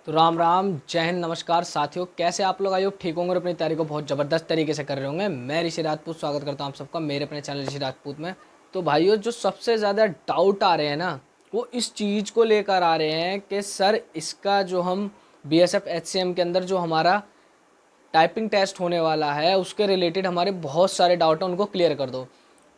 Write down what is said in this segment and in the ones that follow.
तो राम राम, जय हिंद, नमस्कार साथियों। कैसे आप लोग? आइए ठीक होंगे और अपनी तैयारी को बहुत ज़बरदस्त तरीके से कर रहे होंगे। मैं ऋषि राजपूत स्वागत करता हूँ आप सबका मेरे अपने चैनल ऋषि राजपूत में। तो भाइयों, जो सबसे ज़्यादा डाउट आ रहे हैं ना, वो इस चीज़ को लेकर आ रहे हैं कि सर इसका जो हम BSF HCM के अंदर जो हमारा टाइपिंग टेस्ट होने वाला है उसके रिलेटेड हमारे बहुत सारे डाउट हैं, उनको क्लियर कर दो।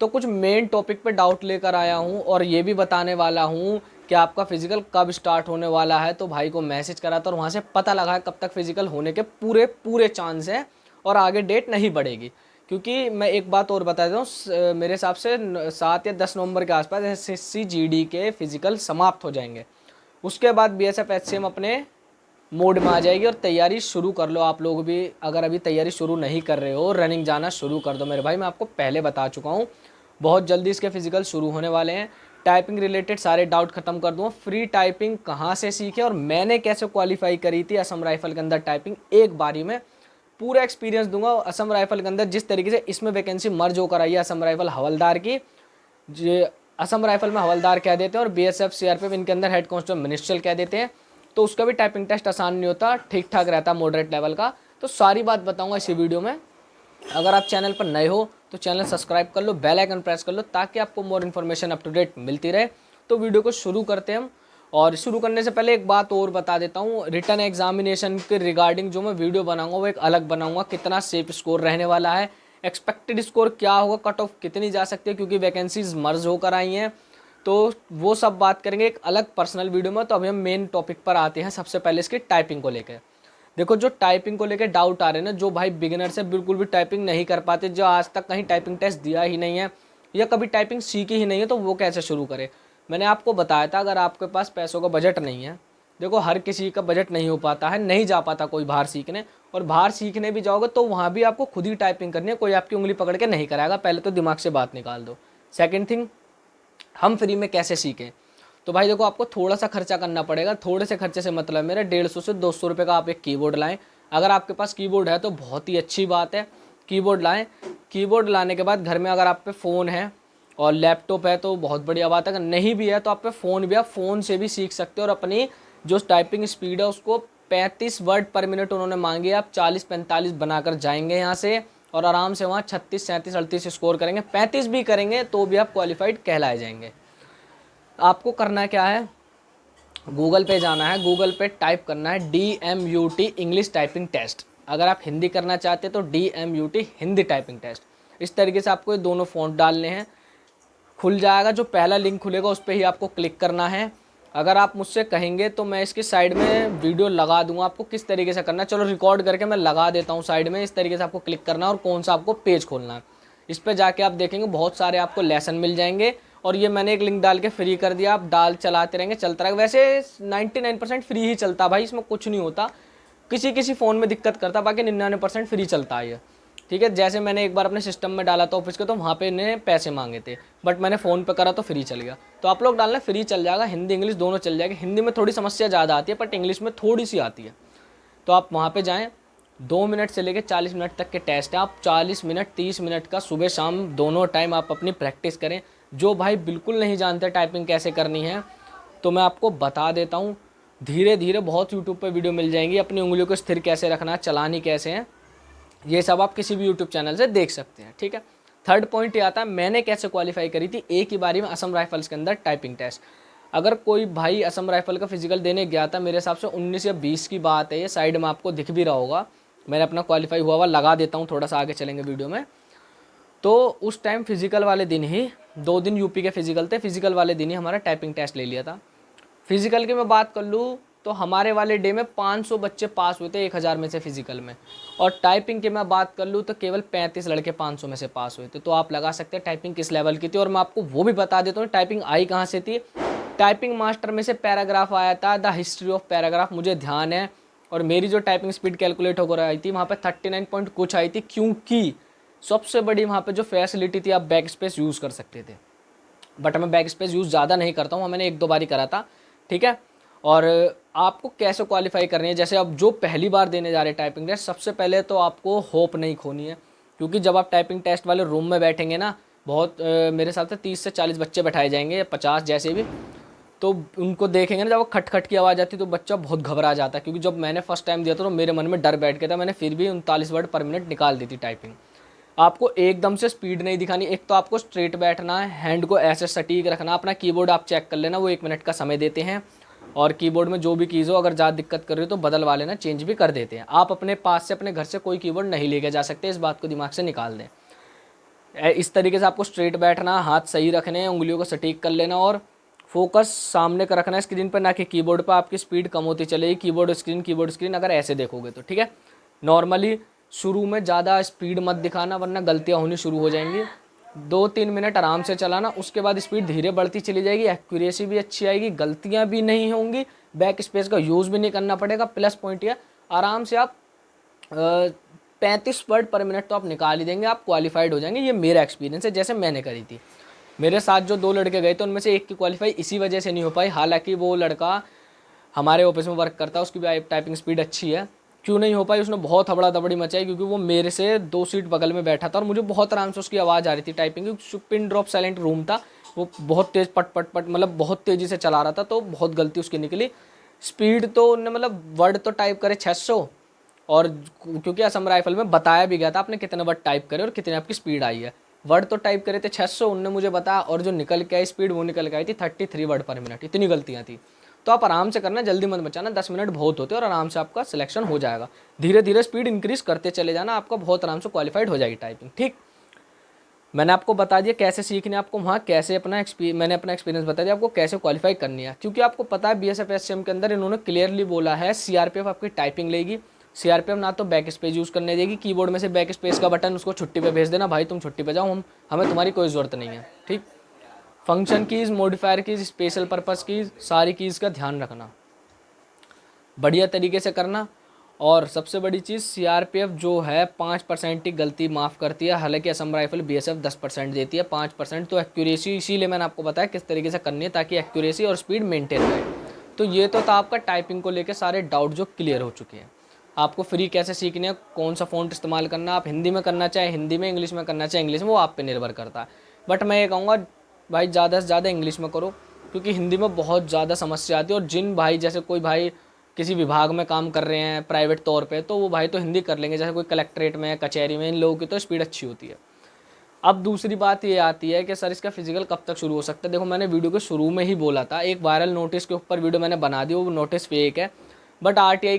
तो कुछ मेन टॉपिक पे डाउट लेकर आया हूँ और ये भी बताने वाला हूँ कि आपका फिजिकल कब स्टार्ट होने वाला है। तो भाई को मैसेज करा था और वहाँ से पता लगा है कब तक फिजिकल होने के पूरे पूरे चांस हैं और आगे डेट नहीं बढ़ेगी। क्योंकि मैं एक बात और बता देता हूँ, मेरे हिसाब से 7 या 10 नवंबर के आसपास SSC GD के फिजिकल समाप्त हो जाएंगे। उसके बाद BSF HCM अपने मोड में आ जाएगी और तैयारी शुरू कर लो। आप लोग भी अगर अभी तैयारी शुरू नहीं कर रहे हो, रनिंग जाना शुरू कर दो मेरे भाई। मैं आपको पहले बता चुका हूँ, बहुत जल्दी इसके फिजिकल शुरू होने वाले हैं। टाइपिंग रिलेटेड सारे डाउट खत्म कर दूँ। फ्री टाइपिंग कहाँ से सीखे और मैंने कैसे क्वालिफाई करी थी असम राइफल के अंदर टाइपिंग, एक बारी में पूरा एक्सपीरियंस दूंगा। असम राइफल के अंदर जिस तरीके से इसमें वैकेंसी मर्ज होकर आई है असम राइफल हवलदार की, जो असम राइफल में हवलदार कह देते हैं और BSF CRPF इनके अंदर हेड कांस्टेबल मिनिस्ट्रियल कह देते हैं। तो उसका भी टाइपिंग टेस्ट आसान नहीं होता, ठीक ठाक रहता, मॉडरेट लेवल का। तो सारी बात बताऊंगा इसी वीडियो में। अगर आप चैनल पर नए हो तो चैनल सब्सक्राइब कर लो, बेल आइकन प्रेस कर लो ताकि आपको more information up to date मिलती रहे। तो वीडियो को शुरू करते हैं हम। और शुरू करने से पहले एक बात और बता देता हूँ, रिटर्न एग्जामिनेशन के रिगार्डिंग जो मैं वीडियो बनाऊंगा वो एक अलग बनाऊंगा। कितना सेफ स्कोर रहने वाला है, एक्सपेक्टेड स्कोर क्या होगा, कट ऑफ कितनी जा सकती है, क्योंकि वैकेंसीज मर्ज होकर आई हैं। तो वो सब बात करेंगे एक अलग पर्सनल वीडियो में। तो अभी हम मेन टॉपिक पर आते हैं। सबसे पहले इसकी टाइपिंग को लेकर देखो, जो टाइपिंग को लेकर डाउट आ रहे हैं ना, जो भाई बिगिनर से बिल्कुल भी टाइपिंग नहीं कर पाते, जो आज तक कहीं टाइपिंग टेस्ट दिया ही नहीं है या कभी टाइपिंग सीखी ही नहीं है, तो वो कैसे शुरू करे। मैंने आपको बताया था, अगर आपके पास पैसों का बजट नहीं है, देखो हर किसी का बजट नहीं हो पाता है, नहीं जा पाता कोई बाहर सीखने, और बाहर सीखने भी जाओगे तो वहाँ भी आपको खुद ही टाइपिंग करनी है, कोई आपकी उंगली पकड़ के नहीं कराएगा। पहले तो दिमाग से बात निकाल दो। सेकेंड थिंग, हम फ्री में कैसे सीखें। तो भाई देखो, आपको थोड़ा सा खर्चा करना पड़ेगा। थोड़े से खर्चे से मतलब मेरा 150 से 200 रुपये का आप एक कीबोर्ड लाएं। अगर आपके पास कीबोर्ड है तो बहुत ही अच्छी बात है, कीबोर्ड लाएं। कीबोर्ड लाने के बाद घर में अगर आप पे फ़ोन है और लैपटॉप है तो बहुत बढ़िया बात है। अगर नहीं भी है तो आप पे फ़ोन भी है, फ़ोन से भी सीख सकते हो। और अपनी जो टाइपिंग स्पीड है उसको 35 वर्ड पर मिनट उन्होंने मांगी है, आप 40-45 बनाकर जाएंगे यहाँ से और आराम से वहाँ 36, 37, 38 स्कोर करेंगे। 35 भी करेंगे तो भी आप क्वालिफाइड कहलाए जाएंगे। आपको करना क्या है, गूगल पे जाना है, गूगल पे टाइप करना है DMUT इंग्लिश टाइपिंग टेस्ट। अगर आप हिंदी करना चाहते हैं तो DMUT हिंदी टाइपिंग टेस्ट। इस तरीके से आपको ये दोनों फ़ॉन्ट डालने हैं, खुल जाएगा। जो पहला लिंक खुलेगा उस पर ही आपको क्लिक करना है। अगर आप मुझसे कहेंगे तो मैं इसकी साइड में वीडियो लगा दूंगा आपको किस तरीके से करना है। चलो रिकॉर्ड करके मैं लगा देता हूँ साइड में। इस तरीके से आपको क्लिक करना है और कौन सा आपको पेज खोलना है। इस पर जाके आप देखेंगे बहुत सारे आपको लेसन मिल जाएंगे। और ये मैंने एक लिंक डाल के फ्री कर दिया, आप डाल चलाते रहेंगे, चलता रहेगा। वैसे 99% फ्री ही चलता भाई, इसमें कुछ नहीं होता। किसी किसी फ़ोन में दिक्कत करता, बाकी 99% फ्री चलता है ये, ठीक है। जैसे मैंने एक बार अपने सिस्टम में डाला था ऑफिस के, तो वहाँ पे इन्हें पैसे मांगे थे, बट मैंने फ़ोन पे करा तो फ्री चल गया। तो आप लोग डालना, फ्री चल जाएगा, हिंदी इंग्लिश दोनों चल जाएगी। हिंदी में थोड़ी समस्या ज़्यादा आती है बट इंग्लिश में थोड़ी सी आती है। तो आप वहाँ पे जाएँ। 2 मिनट से लेकर 40 मिनट तक के टेस्ट है। आप 40 मिनट 30 मिनट का सुबह शाम दोनों टाइम आप अपनी प्रैक्टिस करें। जो भाई बिल्कुल नहीं जानते टाइपिंग कैसे करनी है तो मैं आपको बता देता हूँ। धीरे धीरे बहुत यूट्यूब पे वीडियो मिल जाएंगी, अपनी उंगलियों को स्थिर कैसे रखना है, चलानी कैसे है, ये सब आप किसी भी यूट्यूब चैनल से देख सकते हैं, ठीक है। थर्ड पॉइंट ये आता है, मैंने कैसे क्वालिफाई करी थी एक ही बारी में असम राइफल्स के अंदर टाइपिंग टेस्ट। अगर कोई भाई असम राइफल का फिजिकल देने गया था, मेरे हिसाब से 19 या 20 की बात है, ये साइड में आपको दिख भी रहा होगा। मैंने अपना क्वालिफाई हुआ लगा देता हूँ, थोड़ा सा आगे चलेंगे वीडियो में। तो उस टाइम फिजिकल वाले दिन ही 2 दिन यूपी के फिजिकल थे, फिजिकल वाले दिन ही हमारा टाइपिंग टेस्ट ले लिया था। फिजिकल की मैं बात कर लूँ तो हमारे वाले डे में 500 बच्चे पास हुए थे 1000 में से फिजिकल में। और टाइपिंग की मैं बात कर लूँ तो केवल 35 लड़के 500 में से पास हुए थे। तो आप लगा सकते हैं टाइपिंग किस लेवल की थी। और मैं आपको वो भी बता देता हूँ टाइपिंग आई कहाँ से थी। टाइपिंग मास्टर में से पैराग्राफ आया था, द हिस्ट्री ऑफ पैराग्राफ, मुझे ध्यान है। और मेरी जो टाइपिंग स्पीड कैलकुलेट होकर आई थी वहाँ पे 39 पॉइंट कुछ आई थी, क्योंकि सबसे बड़ी वहाँ पे जो फैसिलिटी थी, आप बैक स्पेस यूज़ कर सकते थे। बट मैं बैक स्पेस यूज़ ज़्यादा नहीं करता हूँ, मैंने 1-2 बार ही करा था, ठीक है। और आपको कैसे क्वालिफाई करनी है, जैसे अब जो पहली बार देने जा रहे हैं टाइपिंग टेस्ट, सबसे पहले तो आपको होप नहीं खोनी है। क्योंकि जब आप टाइपिंग टेस्ट वाले रूम में बैठेंगे ना, बहुत मेरे हिसाब से 30 से 40 बच्चे बैठाए जाएंगे, 50 जैसे भी। तो उनको देखेंगे ना, जब वो खट खट की आवाज़ आती है तो बच्चा बहुत घबरा जाता है, क्योंकि जब मैंने फर्स्ट टाइम दिया था तो मेरे मन में डर बैठ गया था, मैंने फिर भी 39 वर्ड पर मिनट निकाल दी थी टाइपिंग। आपको एकदम से स्पीड नहीं दिखानी, एक तो आपको स्ट्रेट बैठना है, हैंड को ऐसे सटीक रखना, अपना कीबोर्ड आप चेक कर लेना, वो 1 मिनट का समय देते हैं, और कीबोर्ड में जो भी कीज़ हो अगर ज़्यादा दिक्कत कर रही हो तो बदलवा लेना, चेंज भी कर देते हैं। आप अपने पास से अपने घर से कोई कीबोर्ड नहीं लेके जा सकते, इस बात को दिमाग से निकाल दें। इस तरीके से आपको स्ट्रेट बैठना, हाथ सही रखने हैं, उंगलियों को सटीक कर लेना, और फोकस सामने का रखना है स्क्रीन पर, ना कि कीबोर्ड पर। आपकी स्पीड कम होती चलेगी, कीबोर्ड स्क्रीन अगर ऐसे देखोगे तो, ठीक है। नॉर्मली शुरू में ज़्यादा स्पीड मत दिखाना, वरना गलतियाँ होनी शुरू हो जाएंगी। 2-3 मिनट आराम से चलाना, उसके बाद स्पीड धीरे बढ़ती चली जाएगी, एक्यूरेसी भी अच्छी आएगी, गलतियाँ भी नहीं होंगी, बैक स्पेस का यूज़ भी नहीं करना पड़ेगा। प्लस पॉइंट यह, आराम से आप 35 वर्ड पर मिनट तो आप निकाल ही देंगे, आप क्वालिफाइड हो जाएंगे। ये मेरा एक्सपीरियंस है, जैसे मैंने करी थी। मेरे साथ जो 2 लड़के गए थे उनमें से एक की क्वालिफाई इसी वजह से नहीं हो पाई, हालांकि वो लड़का हमारे ऑफिस में वर्क करता है, उसकी भी टाइपिंग स्पीड अच्छी है। क्यों नहीं हो पाई, उसने बहुत हबड़ा दबड़ी मचाई, क्योंकि वो मेरे से 2 सीट बगल में बैठा था और मुझे बहुत आराम से उसकी आवाज़ आ रही थी टाइपिंग की। पिन ड्रॉप साइलेंट रूम था, वो बहुत तेज़ पट पट पट मतलब बहुत तेज़ी से चला रहा था, तो बहुत गलती उसकी निकली। स्पीड तो उनने मतलब वर्ड तो टाइप करे 600, और क्योंकि असम राइफल में बताया भी गया था आपने कितने वर्ड टाइप करे और कितनी आपकी स्पीड आई है। वर्ड तो टाइप करे थे 600 उनने मुझे बताया, और जो निकल के आई स्पीड वो निकल के आई थी 33 वर्ड पर मिनट। इतनी गलतियाँ थी। तो आप आराम से करना, जल्दी मत बचाना, 10 मिनट बहुत होते हैं और आराम से आपका सिलेक्शन हो जाएगा। धीरे धीरे स्पीड इंक्रीज करते चले जाना, आपका बहुत आराम से क्वालिफाइड हो जाएगी टाइपिंग, ठीक। मैंने आपको बता दिया कैसे सीखने, आपको वहाँ कैसे मैंने अपना एक्सपीरियंस बता दिया आपको कैसे क्वालिफाई करनी है, क्योंकि आपको पता है BSF SCM के अंदर इन्होंने क्लियरली बोला है CRPF आपकी टाइपिंग लेगी। CRPF ना तो बैक स्पेस यूज़ करने देगी, कीबोर्ड में से बैक स्पेस का बटन उसको छुट्टी पे भेज देना, भाई तुम छुट्टी पे जाओ, हमें तुम्हारी कोई ज़रूरत नहीं है, ठीक। Function keys, modifier keys, special purpose keys, सारी कीज़ का ध्यान रखना, बढ़िया तरीके से करना। और सबसे बड़ी चीज़, CRPF जो है 5% की गलती माफ़ करती है, हालांकि असम राइफल BSF 10% देती है, 5%। तो एक्यूरेसी, इसीलिए मैंने आपको बताया किस तरीके से करनी है ताकि एक्यूरेसी और स्पीड मेंटेन रहे। तो ये तो था आपका टाइपिंग को लेकर सारे डाउट जो क्लियर हो चुके हैं। आपको फ्री कैसे सीखनी है, कौन सा फ़ॉन्ट इस्तेमाल करना, आप हिंदी में करना चाहे हिंदी में, इंग्लिश में करना चाहे इंग्लिश में, वो आप पे निर्भर करता है। बट मैं ये कहूँगा भाई ज़्यादा से ज़्यादा इंग्लिश में करो, क्योंकि हिंदी में बहुत ज़्यादा समस्या आती है। और जिन भाई, जैसे कोई भाई किसी विभाग में काम कर रहे हैं प्राइवेट तौर पे, तो वो भाई तो हिंदी कर लेंगे, जैसे कोई कलेक्ट्रेट में, कचहरी में, इन लोगों की तो स्पीड अच्छी होती है। अब दूसरी बात ये आती है कि सर इसका फिजिकल कब तक शुरू हो सकता है। देखो मैंने वीडियो के शुरू में ही बोला था, एक वायरल नोटिस के ऊपर वीडियो मैंने बना दी, वो नोटिस फेक है। बट आरटीआई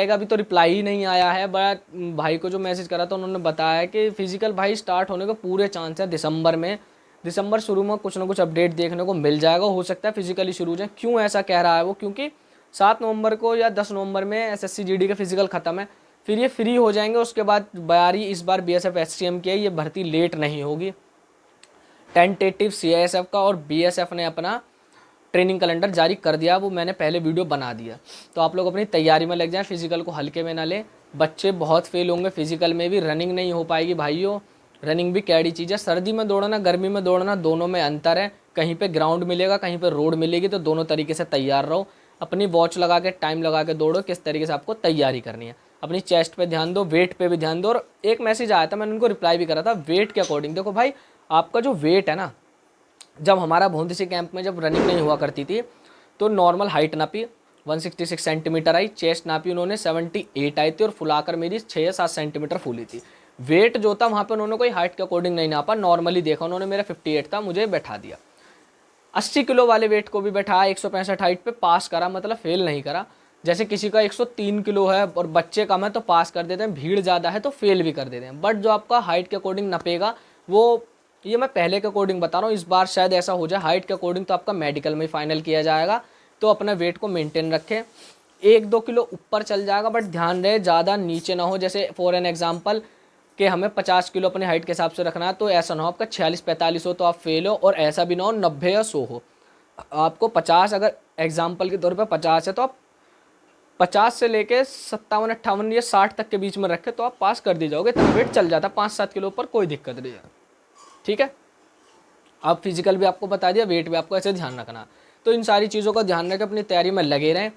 का अभी तो रिप्लाई ही नहीं आया है। बट भाई को जो मैसेज करा था उन्होंने बताया कि फिजिकल भाई स्टार्ट होने के पूरे चांस है दिसंबर में। दिसंबर शुरू में कुछ ना कुछ अपडेट देखने को मिल जाएगा, हो सकता है फिजिकली शुरू हो जाए। क्यों ऐसा कह रहा है वो, क्योंकि 7 नवंबर को या 10 नवंबर में SSC GD का फिजिकल ख़त्म है, फिर ये फ्री हो जाएंगे। उसके बाद बयारी इस बार BSF SCM की है, ये भर्ती लेट नहीं होगी। टेंटेटिव CISF का और BSF ने अपना ट्रेनिंग कैलेंडर जारी कर दिया, वो मैंने पहले वीडियो बना दिया। तो आप लोग अपनी तैयारी में लग जाएं, फिजिकल को हल्के में ना लें। बच्चे बहुत फेल होंगे फिजिकल में भी, रनिंग नहीं हो पाएगी भाइयों। रनिंग भी कैडी चीज़ है, सर्दी में दौड़ना गर्मी में दौड़ना दोनों में अंतर है। कहीं पे ग्राउंड मिलेगा, कहीं पे रोड मिलेगी, तो दोनों तरीके से तैयार रहो। अपनी वॉच लगा के टाइम लगा के दौड़ो, किस तरीके से आपको तैयारी करनी है। अपनी चेस्ट पे ध्यान दो, वेट पे भी ध्यान दो। और एक मैसेज आया था, मैंने उनको रिप्लाई भी करा था, वेट के अकॉर्डिंग देखो भाई, आपका जो वेट है ना, जब हमारा भोंदसी कैंप में जब रनिंग नहीं हुआ करती थी तो नॉर्मल हाइट नापी 166 सेंटीमीटर आई, चेस्ट नापी उन्होंने 78 आई थी, और फुलाकर मेरी 6 या 7 सेंटीमीटर फूली थी। वेट जो था वहाँ पे उन्होंने कोई हाइट के अकॉर्डिंग नहीं नापा, नॉर्मली देखा उन्होंने, मेरा 58 था, मुझे बैठा दिया। 80 किलो वाले वेट को भी बैठाया, 165 हाइट पे पास करा, मतलब फेल नहीं करा। जैसे किसी का 103 किलो है और बच्चे कम है तो पास कर देते हैं, भीड़ ज़्यादा है तो फेल भी कर देते हैं। बट जो आपका हाइट के अकॉर्डिंग नपेगा वो, ये मैं पहले के अकॉर्डिंग बता रहा हूँ, इस बार शायद ऐसा हो जाए हाइट के अकॉर्डिंग तो आपका मेडिकल में ही फाइनल किया जाएगा। तो अपना वेट को मेंटेन रखें, 1-2 किलो ऊपर चल जाएगा, बट ध्यान रहे ज़्यादा नीचे ना हो। जैसे फॉर एन एग्जाम्पल कि हमें 50 किलो अपनी हाइट के हिसाब से रखना है, तो ऐसा ना हो आपका 46-45 हो तो आप फेल हो, और ऐसा भी ना हो 90 या 100 हो। आपको 50, अगर एग्जाम्पल के तौर पर 50 है तो आप 50 से लेके 57-58 या 60 तक के बीच में रखें तो आप पास कर दी जाओगे। इतना वेट चल जाता है, 5-7 किलो ऊपर कोई दिक्कत नहीं है, ठीक है। आप फिजिकल भी आपको बता दिया, वेट भी आपको ऐसे ध्यान रखना। तो इन सारी चीज़ों का ध्यान रखें, अपनी तैयारी में लगे रहें।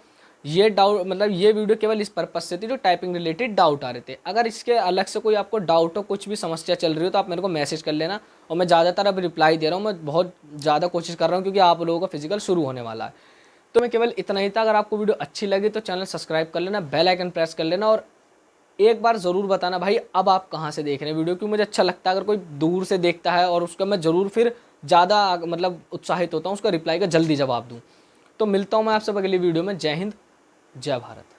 ये डाउट मतलब ये वीडियो केवल इस पर्पज से थी जो टाइपिंग रिलेटेड डाउट आ रहे थे। अगर इसके अलग से कोई आपको डाउट हो, कुछ भी समस्या चल रही हो, तो आप मेरे को मैसेज कर लेना। और मैं ज़्यादातर अब रिप्लाई दे रहा हूँ, मैं बहुत ज़्यादा कोशिश कर रहा हूँ क्योंकि आप लोगों का फिजिकल शुरू होने वाला है। तो मैं केवल इतना ही था। अगर आपको वीडियो अच्छी लगी तो चैनल सब्सक्राइब कर लेना, बेल आइकन प्रेस कर लेना, और एक बार ज़रूर बताना भाई अब आप कहाँ से देख रहे हैं वीडियो, क्योंकि मुझे अच्छा लगता है अगर कोई दूर से देखता है, और उसका मैं ज़रूर फिर ज़्यादा मतलब उत्साहित होता हूँ उसका रिप्लाई का जल्दी जवाब दूँ। तो मिलता हूँ मैं आपसे अगली वीडियो में। जय हिंद, जय भारत।